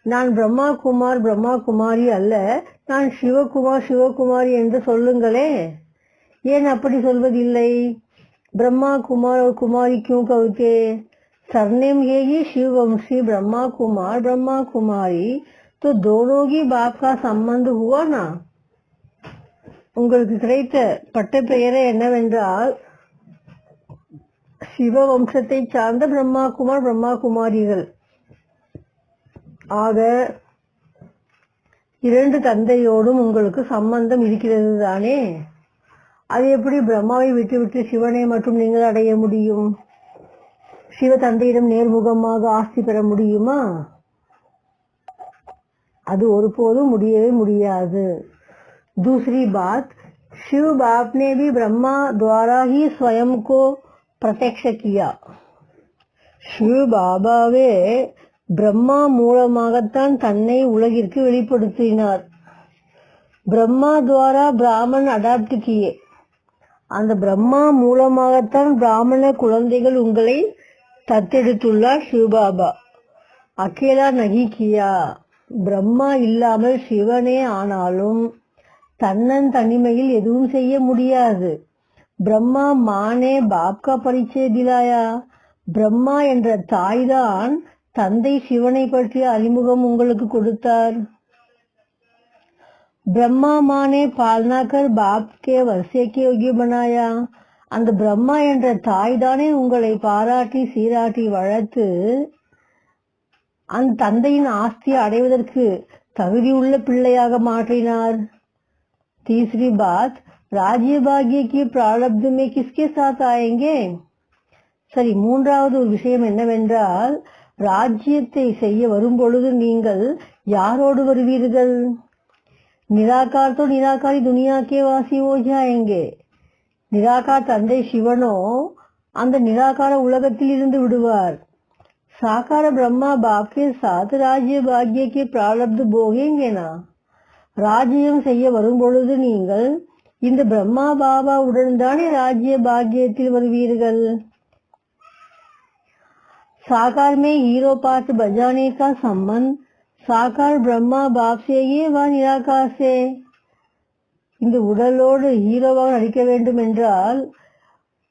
நான் பிரம்மா குமார் பிரம்மா குமாரி அல்ல, நான் சிவகுமார் சிவகுமாரி என்று சொல்லுங்களே. ஏன் அப்படி சொல்வதில்லை? ब्रह्मा कुमार और कुमारी क्यों कहते? सरनेम यही शिववंशी ब्रह्मा कुमारी, तो दोनों ही बाप का संबंध हुआ ना. உங்களுக்கு கிடைத்த பட்ட பெயரே என்னவென்றால் சிவவம்சத்தை சார்ந்த பிரம்மா குமார் பிரம்மா குமாரிகள். ஆக இரண்டு தந்தையோடும் உங்களுக்கு சம்பந்தம் இருக்கிறது தானே. அது எப்படி பிரம்மாவை விட்டுவிட்டு சிவனை மட்டும் நீங்கள் அடைய முடியும்? சிவ தந்தையிடம் நேர்முகமாக ஆஸ்தி பெற முடியுமா? அது ஒருபோதும் முடியவே முடியாது. दूसरी बात, शिव बाप ने भी ब्रह्मा द्वारा ही स्वयं को प्रत्यक्ष किया. शिव பாபாவே பிரம்மா மூலமாகத்தான் தன்னை உலகிற்கு வெளிப்படுத்தினார். பிரம்மா द्वारा ब्राह्मण अडाप्ट किए. அந்த பிரம்மா மூலமாகத்தான் பிராமண குழந்தைகள் உங்களை தத்தெடுத்துள்ளார் சிவபாபா. அகேலா நகி கியா. பிரம்மா இல்லாமல் சிவனே ஆனாலும் தன்னன் தனிமையில் எதுவும் செய்ய முடியாது. பிரம்மா மானே பாப்கா பரிச்சய திலாயா. பிரம்மா என்ற தாய்தான் தந்தை சிவனை பற்றிய அறிமுகம் உங்களுக்கு கொடுத்தார். பிரம்மா மானே பால்னாக்கர் பாப் கே வர்ஷே கே யோகிய பனாயா. அந்த பிரம்மா என்ற தாய் தானே உங்களை பாராட்டி சீராட்டி வளர்த்து அந்த தந்தையின் ஆஸ்தியை அடைவதற்கு தகுதியுள்ள பிள்ளையாக மாற்றினார். तीसरी बात, राज्य भाग्य की प्रारब्ध में किसके साथ आएंगे? சரி, மூன்றாவது ஒரு விஷயம் என்னவென்றால், ராஜ்யத்தை செய்ய வரும்பொழுது நீங்கள் யாரோடு வருவீர்கள்? நிராகார் तो निराकारी दुनिया के वासी हो जाएंगे. நிராகார் தந்தை சிவனோ அந்த நிராகார உலகத்தில் இருந்து விடுவார். साकार ब्रह्मा बाप के साथ राज्य भाग्य के प्रारब्ध भोगेंगे ना. ராஜ்யம் செய்ய வரும்பொழுது நீங்கள் இந்த பிரம்மா பாபாவுடன் தானே ராஜ்ய பாக்கியத்தில் வருவீர்கள். साकार में हीरो पार्ट बजाने का संबंध साकार ब्रह्मा बाप से ये वा निराकार से. இந்த உடலோடு ஹீரோவாக நடிக்க வேண்டும் என்றால்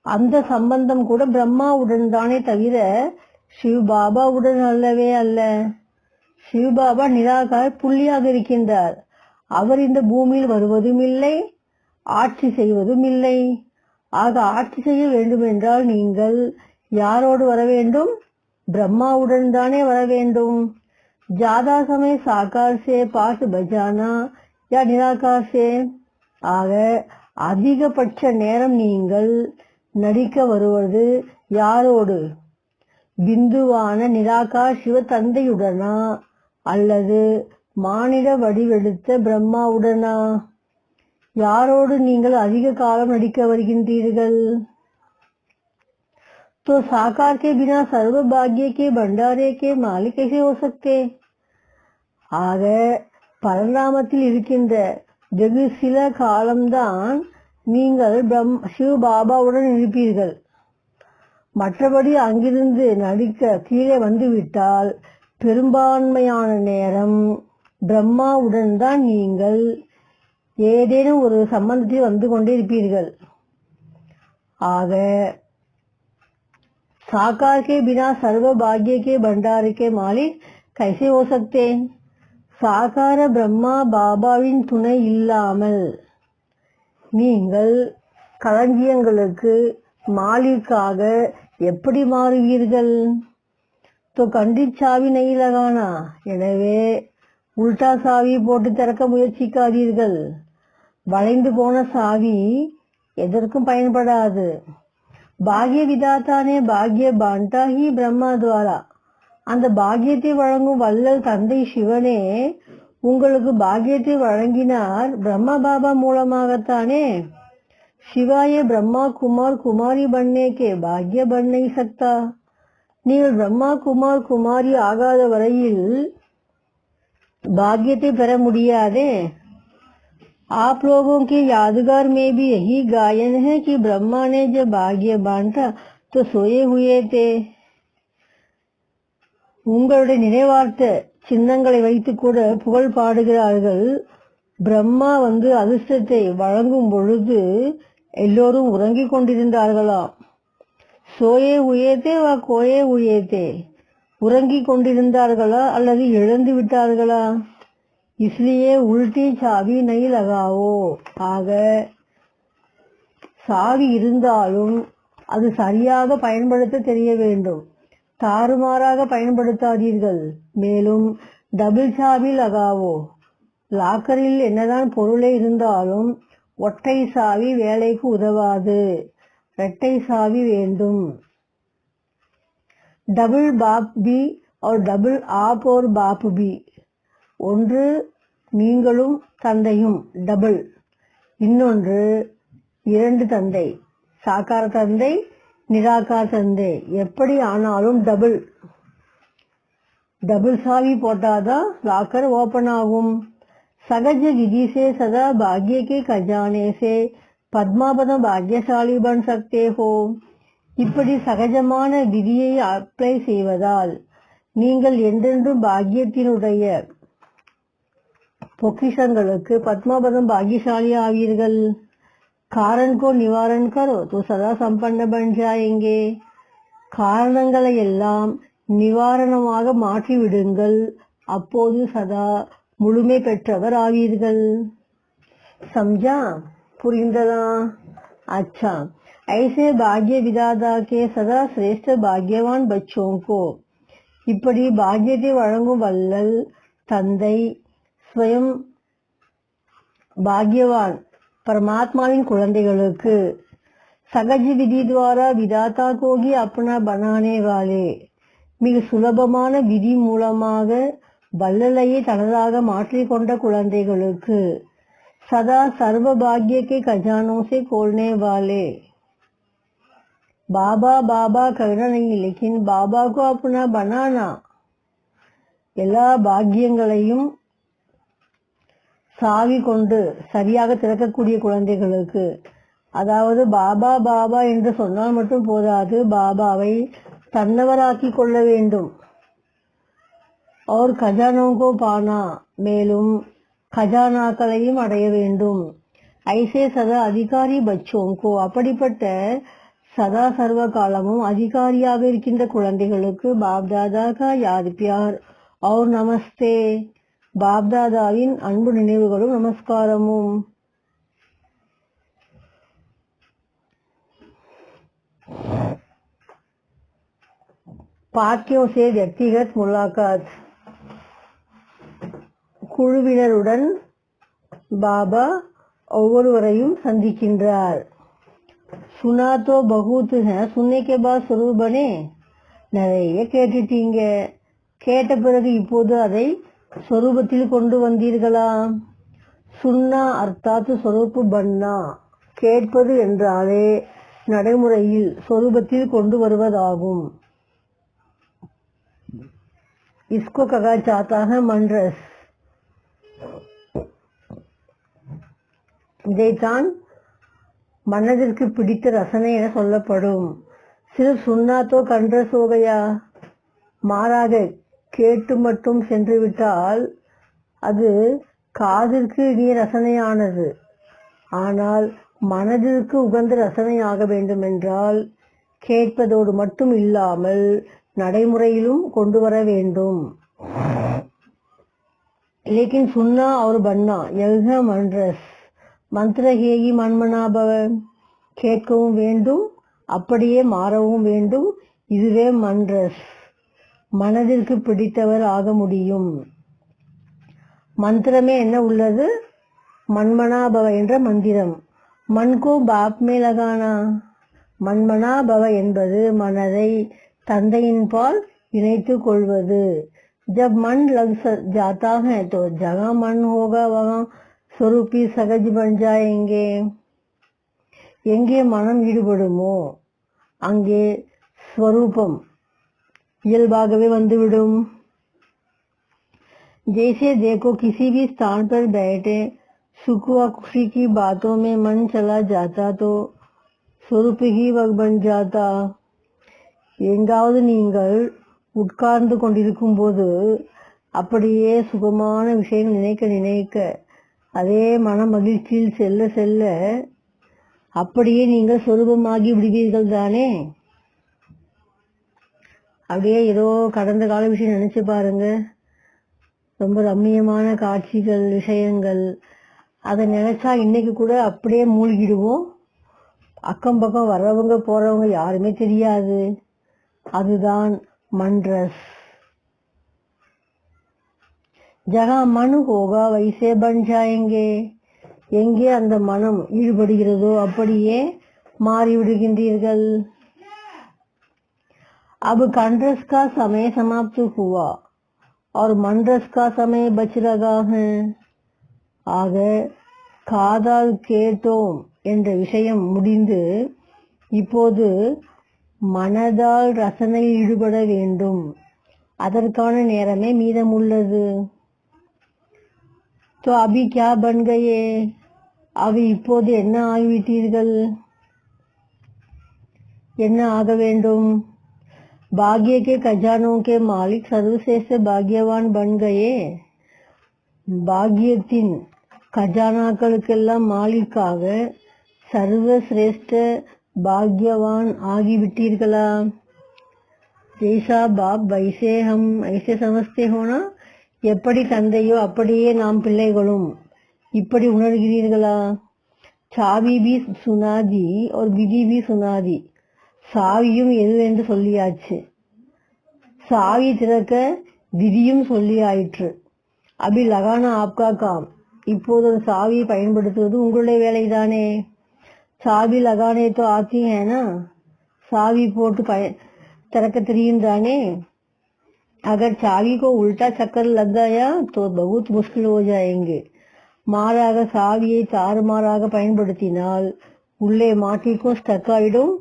அந்த சம்பந்தம் கூட பிரம்மாவுடன் தானே தவிர சிவ் பாபாவுடன் அல்லவே அல்ல. சிவ் பாபா நிராகார் புள்ளியாக இருக்கின்றார். அவர் இந்த பூமியில் வருவதும் இல்லை, ஆட்சி செய்வதும் இல்லை. ஆக ஆட்சி செய்ய வேண்டுமென்றால் நீங்கள் யாரோடு வர வேண்டும்? பிரம்மாவுடன் தானே வர வேண்டும். ஜாதா சமய சாக்கார் சே பாஸ் பஜானா யா நிராகார் சே. ஆக அதிகபட்ச நேரம் நீங்கள் நடிக்க வருவது யாரோடு? பிந்துவான நிராகார் சிவ தந்தையுடனா அல்லது மானிட வடிவெடுத்த பிரம்மாவுடனா? யாரோடு நீங்கள் அதிக காலம் நடிக்க வருகின்றீர்கள்? तो साकार के बिना सर्व भाग्य के भंडारे के मालिक कैसे हो सकते? ஆக பரந்தாமத்தில் இருக்கின்ற வெகு சில காலம்தான் நீங்கள் சிவ பாபாவுடன் இருப்பீர்கள். மற்றபடி அங்கிருந்து நடிக்க கீழே வந்துவிட்டால் பெரும்பான்மையான நேரம் பிரம்மாவுடன் தான் நீங்கள் ஏதேனும் ஒரு சம்பந்தத்தில் வந்து கொண்டே இருப்பீர்கள். ஆக साकार के बिना सर्व भाग्य के भंडार के मालिक कैसे हो सकते? சாகார பிரம்மா பாபாவின் துணை இல்லாமல் நீங்கள் களஞ்சியங்களுக்கு மாலிக்காக எப்படி மாறுவீர்கள்? तो கண்டி சாவி நெய் லகானா. எனவே உல்டா சாவி போட்டு திறக்க முயற்சிக்காதீர்கள். வளைந்து போன சாவி எதற்கும் பயன்படாது. பாக்ய விதாத்தா ने பாக்ய बांटा ही பிரம்மா द्वारा. அந்த பாக்கியத்தை வழங்கும் வள்ளல் தந்தை சிவனே உங்களுக்கு பாக்கியத்தை வழங்கினார் பிரம்மா பாபா மூலமாகத்தானே. சிவாய பிரம்மா குமார் குமாரி बनने के भाग्य बन नहीं सकता. நீங்கள் பிரம்மா குமார் குமாரி ஆகாத வரையில் பாக்கியத்தை பெற முடியாதே. आप लोगों के यादगार में भी यही गायन है कि ब्रह्मा ने जब भाग्य बांटा तो सोए हुए थे. உங்களுடைய நினைவார்த்த சின்னங்களை வைத்து கூட புகழ் பாடுகிறார்கள். பிரம்மா அதிர்ஷ்டத்தை வழங்கும் பொழுது எல்லோரும் உறங்கிக் கொண்டிருந்தார்களாம். சோயே உயர்த்தே வா கோயே உயர்த்தே. உறங்கிக் கொண்டிருந்தார்களா அல்லது இழந்து விட்டார்களா? इसलिए उल्टी சாவி नहीं लगाओ. ஆக சாவி இருந்தாலும் அது சரியாக பயன்படுத்த தெரிய வேண்டும். தாறுமாறாக பயன்படுத்தாதீர்கள். மேலும் டபுள் சாவி லகாவோ. லாக்கரில் என்னதான் பொருளே இருந்தாலும் ஒற்றை சாவி வேலைக்கு உதவாது. இரட்டை சாவி வேண்டும். டபுள் பாப் பி और डबल आप और बाप भी. ஒன்று நீங்களும் தந்தையும் டபுள், இன்னொன்று இரண்டு தந்தை, சாக்கார தந்தை நிராகார தந்தை. எப்படி ஆனாலும் டபுள் சாவி போட்டாதான் லாக்கர் ஓபன் ஆகும். சகஜ விதி से सदा भाग्य के खजाने से பத்மாபத பாக்யசாலி பன் சக்தே ஹோ. இப்படி சகஜமான விதியை அப்ளை செய்வதால் நீங்கள் என்றென்றும் பாக்கியத்தினுடைய பொக்கிஷங்களுக்கு பத்மாபதம் பாக்கியசாலி ஆவீர்கள். காரண் கோ நிவாரண் கரோ தோ சதா சம்பன்ன பன் ஜாயேங்கே. காரணங்களை எல்லாம் நிவாரணமாக மாற்றிவிடுங்கள். அப்போது சதா முழுமை பெற்றவர் ஆவீர்கள். சம்ஜா? புரிந்ததா? अच्छा, ऐसे भाग्य विदाता के सदा श्रेष्ठ भाग्यवान बच्चों को. இப்படி பாக்கியத்தை வழங்கும் வள்ளல் தந்தை ஸ்வயம் பாக்யவான் பரமாத்மாவின் குழந்தைகளுக்கு சகஜ விதி द्वारा विदाता को ही अपना बनाने वाले மிக சுலபமான விதி மூலமாக வள்ளலையை தனதாக மாற்றிக்கொண்ட குழந்தைகளுக்கு सदा सर्व भाग्य के खजानों से खोलने वाले. बाबा बाबा कहना नहीं, लेकिन बाबा को अपना बनाना. எல்லா பாக்கியங்களையும் சாவி கொண்டு சரியாக திறக்கக்கூடிய குழந்தைகளுக்கு, அதாவது பாபா பாபா என்று சொன்னால் மட்டும் போதாது, பாபாவை தன்னவராக்கிக் கொள்ள வேண்டும். और खजानों को पाना மேலும் खजानाக்களையும் அடைய வேண்டும். ஐசே சதா அதிகாரி பச்சோங்கோ அப்படிப்பட்ட சதா சர்வ காலமும் அதிகாரியாக இருக்கின்ற குழந்தைகளுக்கு பாப்தாதா கா யாத் பியார் और நமஸ்தே பாப்தாதாவின் அன்பு நினைவுகளும் நமஸ்காரமும். पाठ्यों से व्यक्तिगत मुलाकात. குழுவினருடன் பாபா ஒவ்வொருவரையும் சந்திக்கின்றார். சுனா தோ பகூத் ஹை, சுன்ने के बाद स्वरूप बने. நிறைய கேட்டுட்டீங்க, கேட்ட பிறகு இப்போது அதை சொரூபத்தில் கொண்டு வந்தீர்களா? சுன்னா அர்த்தாத் சொரூப்பு பன்னா, கேட்பது என்றாலே நடைமுறையில் சொரூபத்தில் கொண்டு வருவதாகும். इसको कहा जाता है मंड्रस. இதைத்தான் மனதிற்கு பிடித்த ரசனை என சொல்லப்படும். சிறு சுண்ணாத்தோ கண்ட்ரஸ் ஓகையா, மாறாக கேட்டு மட்டும் சென்று விட்டால் அது காதிற்கு இனிய ரசனையானது. ஆனால் மனதிற்கு உகந்த ரசனையாக வேண்டுமென்றால் கேட்பதோடு மட்டும் இல்லாமல் நடைமுறையிலும் கொண்டு வர வேண்டும். लेकिन सुनना और बनना यह मंड्रस. मंत्र है ही मनमना भव, கேட்கவும் வேண்டும், அப்படியே மாறவும் வேண்டும். இதுவே மண்ட்ரஸ், மனதிற்கு பிடித்தவர் ஆக முடியும். மந்திரமே என்ன உள்ளது? மன்மனா பவ என்ற மந்திரம். மன்கோ பாப் மே லகானா, மன்மனா பவ என்பது மனதை தந்தையின் பால் இணைத்துக் கொள்வது. जब मन लग जाता है तो जहाँ मन होगा वहाँ स्वरूपी सहज बन जाएंगे. எங்கே மனம் ஈடுபடுமோ அங்கே ஸ்வரூபம் இயல்பாகவே வந்துவிடும். जैसे देखो किसी भी स्थान पर बैठे सुख व खुशी की बातों में मन चला जाता तो स्वरूप ही वह बन जाता. எங்காவது நீங்கள் உட்கார்ந்து கொண்டிருக்கும் போது அப்படியே சுகமான விஷயம் நினைக்க நினைக்க அதே மன மகிழ்ச்சியில் செல்ல செல்ல அப்படியே நீங்கள் சொரூபமாகி விடுவீர்கள் தானே. அப்படியே ஏதோ கடந்த கால விஷயம் நினைச்சு பாருங்க, ரொம்ப ரம்மியமான காட்சிகள் விஷயங்கள், அதை நினைச்சா இன்னைக்கு கூட அப்படியே மூழ்கிடுவோம். அக்கம் பக்கம் வர்றவங்க போறவங்க யாருமே தெரியாது. அதுதான் मंड्रस. जहाँ मन होगा वैसे बन जाएंगे. எங்கே அந்த மனம் ஈடுபடுகிறதோ அப்படியே மாறிவிடுகின்றீர்கள். अब कंड्रस का समय समाप्त हुआ और मंड्रस का समय बच रहा है. ஆக காதால் கேட்டோம் என்ற விஷயம் முடிந்து இப்போது மனதால் ரசனையில் ஈடுபட வேண்டும். அதற்கான நேரமே மீதமுள்ளது. तो अभी क्या बन गए, அவை இப்போது என்ன ஆகிவிட்டீர்கள், என்ன ஆக வேண்டும்? भाग्य के खजानों के मालिक सर्वश्रेष्ठ भाग्यवान बन गए. பாக்கியத்தின் கஜானாக்களுக்கெல்லாம் மாலிக்காக சர்வசிரேஷ்ட பாக்யவான் ஆகிவிட்டீர்களா? ஜெய்சா பாப் வைசே ஹம் ஐசே சமஸ்தே ஹோனா, எப்படி தந்தையோ அப்படியே நாம் பிள்ளைகளும் இப்படி உணர்கிறீர்களா? சாவி பி சுனாதி ஒரு விதி பி சுனாதி, சாவியும் எதுவென்று சொல்லியாச்சு, சாவி திறக்க விதியும் சொல்லி ஆயிற்று. அபி லகானா ஆப்கா காம், இப்போது சாவியை பயன்படுத்துவது உங்களுடைய வேலைதானே. சாவி லகானே तो आती है ना, சாவி போட்டு திறக்க தெரியும் தானே. अगर चाबी को उल्टा चक्कर लग गया तो बहुत मुश्किल हो जाएंगे. மாறாக சாவியை தாறுமாறாக பயன்படுத்தினால் உள்ளே மாட்டிக்கும் ஸ்டக் ஆயிடும்,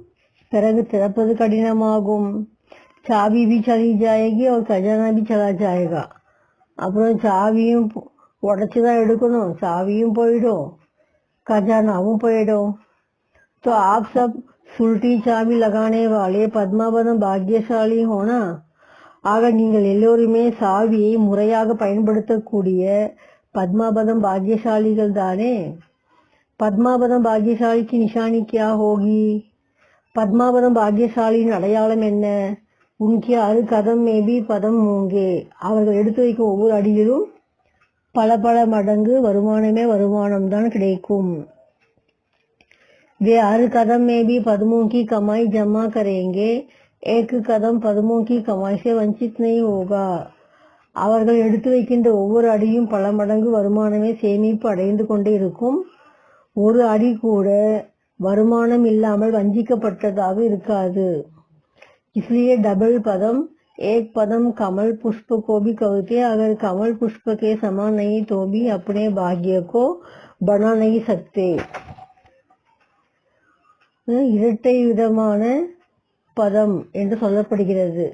பிறகு திறப்பது கடினமாகும். சாவி भी चली जाएगी और खजाना भी चला जाएगा. அப்புறம் சாவியும் உடைச்சுதான் எடுக்கணும், சாவியும் போயிடும், खजानाவும் போயிடும். तो आप सब सुलटी चाबी लगाने वाले பத்மாபதம் பாக்கியசாலி होना. ஆக நீங்கள் எல்லோருமே சாவியை முறையாக பயன்படுத்தக்கூடிய பத்மாபதம் பாக்கியசாலிகள் தானே. பத்மாபதம் பாக்கியசாலி की निशानी क्या होगी? பத்மாபதம் பாக்கியசாலியின் அடையாளம் என்ன? உன்கே அரு கதம் மேபி பதம் மூங்கே. அவர்கள் எடுத்து வைக்கும் ஒவ்வொரு அடியிலும் பல பல மடங்கு வருமானமே வருமானம்தான் கிடைக்கும். वे हर कदम में भी पद्मों की कमाई जमा करेंगे. एक कदम पद्मों की कमाई से वंचित नहीं होगा. அவர்கள் எடுத்து வைக்கின்ற ஒவ்வொரு அடியும் பல மடங்கு வருமானமே சேமிப்பு அடைந்து கொண்டே இருக்கும். ஒரு அடி கூட வருமானம் இல்லாமல் வஞ்சிக்கப்பட்டதாக இருக்காது. इसलिए डबल पदम एक पदम कमल पुष्प को भी कहते. अगर कमल पुष्प के समान नहीं तो भी अपने भाग्य को बना नहीं सकते. இரட்டை விதமான பதம் என்று சொல்லப்படுகிறது.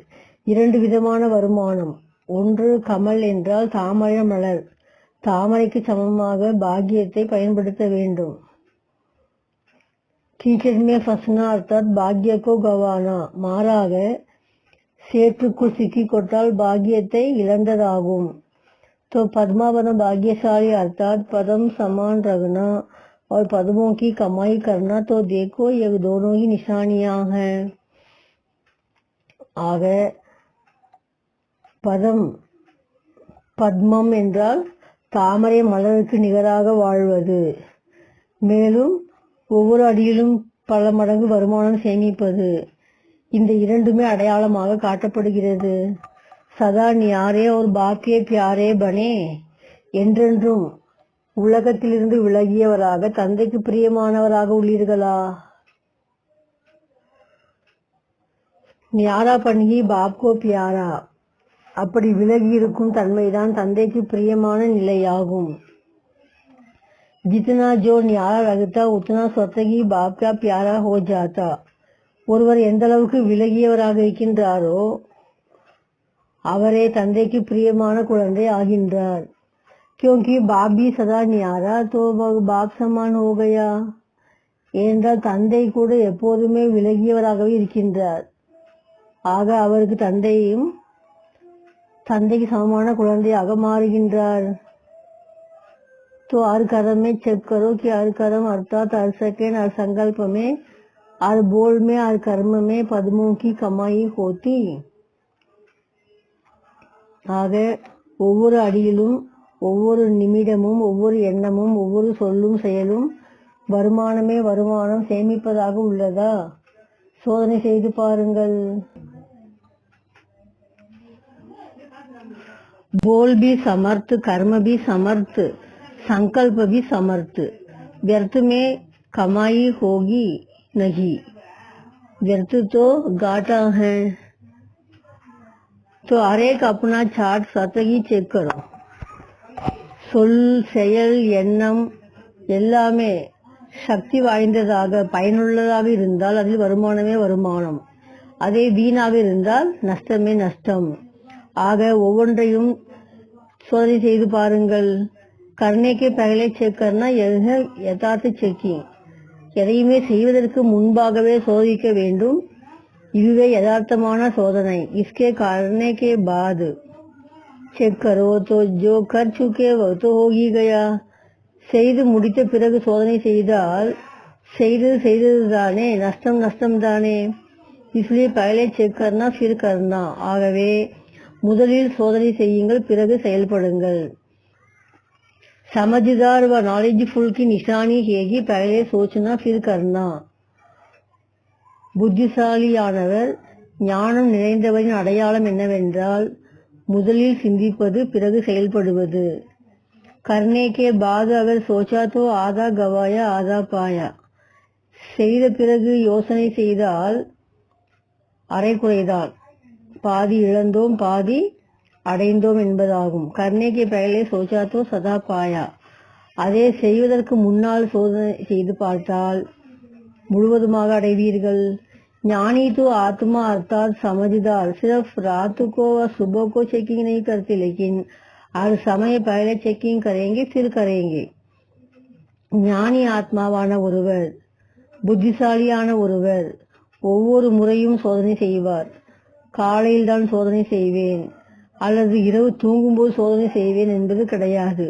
இரண்டு விதமான வருமானம். ஒன்று கமல் என்றால் தாமரை மலர். தாமரைக்கு சமமாக பாக்கியத்தை பயன்படுத்த வேண்டும். कीचड़ में फंसना अर्थात भाग्य को गवाना. மாறாக சேற்றுக்குள் சிக்கிக் கொண்டால் பாக்கியத்தை இழந்ததாகும். तो पद्मावत भाग्यशाली अर्थात पदम समान रखना और पद्मों की कमाई करना. तो देखो ये दोनों ही निशानियां हैं. ஆக பதம் பத்மம் என்றால் தாமரை மலருக்கு நிகராக வாழ்வது, மேலும் ஒவ்வொரு அடியிலும் பல மடங்கு வருமானம் சேமிப்பது. இந்த இரண்டுமே அடையாளமாக காட்டப்படுகிறது. சதா ஞாரே ஒரு பாக்கிய பியாரே பனே. என்றென்றும் உலகத்திலிருந்து விலகியவராக தந்தைக்கு பிரியமானவராக உள்ளீர்களா? ஞாரா பன்கி பாப்கோ பியாரா. அப்படி விலகி இருக்கும் தன்மைதான் தந்தைக்கு பிரியமான நிலையாகும். जितना जो न्यारा रखता उतना स्वतः ही बाप का प्यारा हो जाता. ஒருவர் எந்த அளவுக்கு விலகியவராக இருக்கின்றாரோ அவரே தந்தைக்கு பிரியமான குழந்தை ஆகின்றார். क्योंकि बाप भी सदा न्यारा तो वह बाप समान हो गया. ஏனென்றால் தந்தை கூட எப்போதுமே விலகியவராகவே இருக்கின்றார். ஆக அவருக்கு தந்தைக்கு சமமான குழந்தையாக மாறுகின்றார். तो हर कदम में चेक करो कि हर कदम अर्थात हर सेकेंड हर संकल्प में हर बोल में हर कर्म में पद्मों की कमाई होती. ஆக ஒவ்வொரு அடியிலும் ஒவ்வொரு நிமிடமும் ஒவ்வொரு எண்ணமும் ஒவ்வொரு சொல்லும் செயலும் வருமானமே வருமானம் சேமிப்பதாக உள்ளதா? சோதனை செய்து பாருங்கள். बोल भी समर्थ, कर्म भी समर्थ, संकल्प भी समर्थ. व्यर्थ में कमाई होगी नहीं. व्यर्थ तो घाटा है. तो हर एक अपना चार्ट स्वतः ही चेक करो. சொல் செயல் எண்ணம் எல்லாமே சக்தி வாய்ந்ததாக பயனுள்ளதாக இருந்தால் அதில் வருமானமே வருமானம். அதே வீணாக இருந்தால் நஷ்டமே நஷ்டம். ஆக ஒவ்வொன்றையும் சோதனை செய்து பாருங்கள். करने के पहले चेक करना यह यथार्थ चेकिंग. எதையுமே செய்வதற்கு முன்பாகவே சோதிக்க வேண்டும். இதுவே யதார்த்தமான சோதனை. इसके करने के बाद चेक करो तो जो कर चुके वो तो हो ही गया. செய்து முடித்த பிறகு சோதனை செய்தால் செய்ததுதானே, நஷ்டம் தானே. इसलिए पहले चेक करना फिर करना. ஆகவே முதலில் சோதனை செய்யுங்கள், பிறகு செயல்படுங்கள். समझदार व नॉलेजफुल की निशानी है कि पहले सोचना फिर करना. புத்திசாலியானவர் ஞானம் நிறைந்தவரின் அடையாளம் என்னவென்றால் முதலில் சிந்திப்பது பிறகு செயல்படுவது. करने के बाद अगर सोचा तो आधा गवाया आधा पाया. செய்த பிறகு யோசனை செய்தால் அரைக்குறைதான். பாதி இழந்தோம் பாதி அடைந்தோம் என்பதாகும். करने के पहले सोचा तो सदा पाया. அதே செய்வதற்கு முன்னால் சோதனை செய்து பார்த்தால் முழுவதுமாக अடைவீர்கள். ஞாनी तो आत्मा अर्थात समझदार सिर्फ रात को व सुबह को चेकिंग नहीं करते, लेकिन हर समय पहले चेकिंग करेंगे फिर करेंगे. ஞானி ஆத்மாவான ஒருவர் புத்திசாலியான ஒருவர் ஒவ்வொரு முறையும் சோதனை செய்வார். காலையில் தான் சோதனை செய்வேன் அல்லது இரவு தூங்கும்போது சோதனை செய்வேன் என்பது கிடையாது.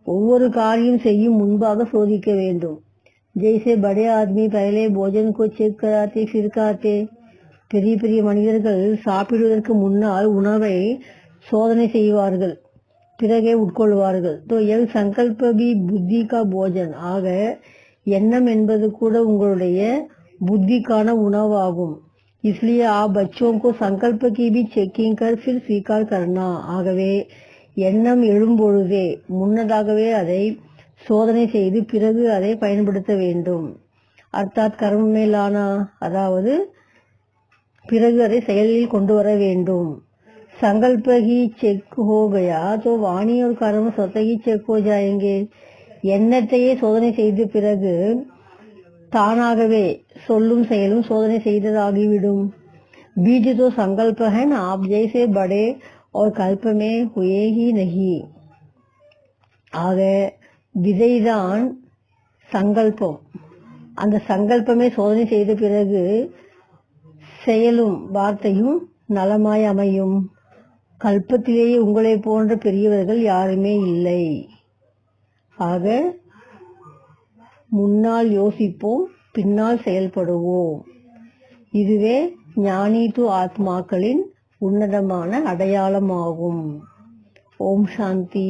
ஒவ்வொரு காரியம் செய்யும் முன்பாக சோதிக்க வேண்டும். ஜெய்சே படே ஆத்மி பहले भोजन को चेक कराते फिर खाते. பெரிய பெரிய மனிதர்கள் சாப்பிடுவதற்கு முன்னால் உணவை சோதனை செய்வார்கள், பிறகே உட்கொள்வார்கள். तो यह संकल्प भी बुद्धि का भोजन. ஆக எண்ணம் என்பது கூட உங்களுடைய புத்திக்கான உணவாகும். इसलिए आप बच्चों को संकल्प की भी चेकिंग कर फिर स्वीकार करना. ஆகவே எண்ணம் எழும்பொழுதே முன்னதாகவே அதை சோதனை செய்து பிறகு அதை பயன்படுத்த வேண்டும். அர்த்தாத் கர்ம மேலானா, அதாவது பிறகு அதை செயலில் கொண்டு வர வேண்டும். संकल्प ही चेक हो गया तो वाणी और कर्म स्वतः ही चेक हो जाएंगे. எண்ணத்தையே சோதனை செய்த பிறகு தானாகவே சொல்லும் செயலும் சோதனை செய்ததாகிவிடும். बीज तो संकल्प है ना, आप जैसे बड़े और कल्प में हुए ही नहीं. ஆக விதைதான் சங்கல்பம். அந்த சங்கல்பமே சோதனை செய்த பிறகு செயலும் வார்த்தையும் நலமாய் அமையும். கல்பத்திலேயே உங்களை போன்ற பெரியவர்கள் யாருமே இல்லை. ஆக முன்னால் யோசிப்போம், பின்னால் செயல்படுவோம். இதுவே ஞானி டு ஆத்மாக்களின் உன்னதமான அடையாளமாகும். ஓம் சாந்தி.